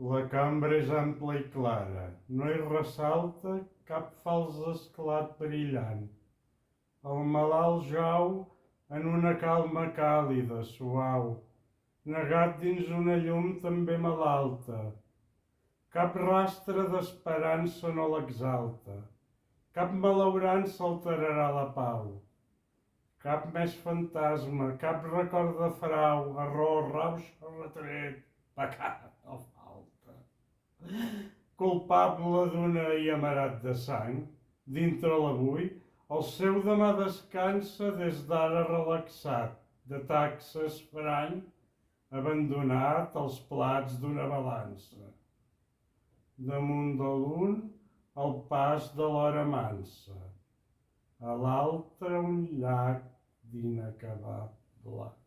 La cambra és ampla i clara, no hi ressalta cap fals esclat brillant. El malalt jau en una calma càlida, suau, negat dins una llum també malalta. Cap rastre d'esperança no l'exalta, cap malaurança alterarà la pau. Cap més fantasma, cap record de frau, error, rauxa, retret, pecat o falta. Culpable d'una i amarat de sang, dintre l'avui, el seu demà descansa des d'ara relaxat, de taxes frany, abandonat als plats d'una balança. Damunt de l'un, el pas de l'hora mansa, a l'altre un llac d'inacabat blanc.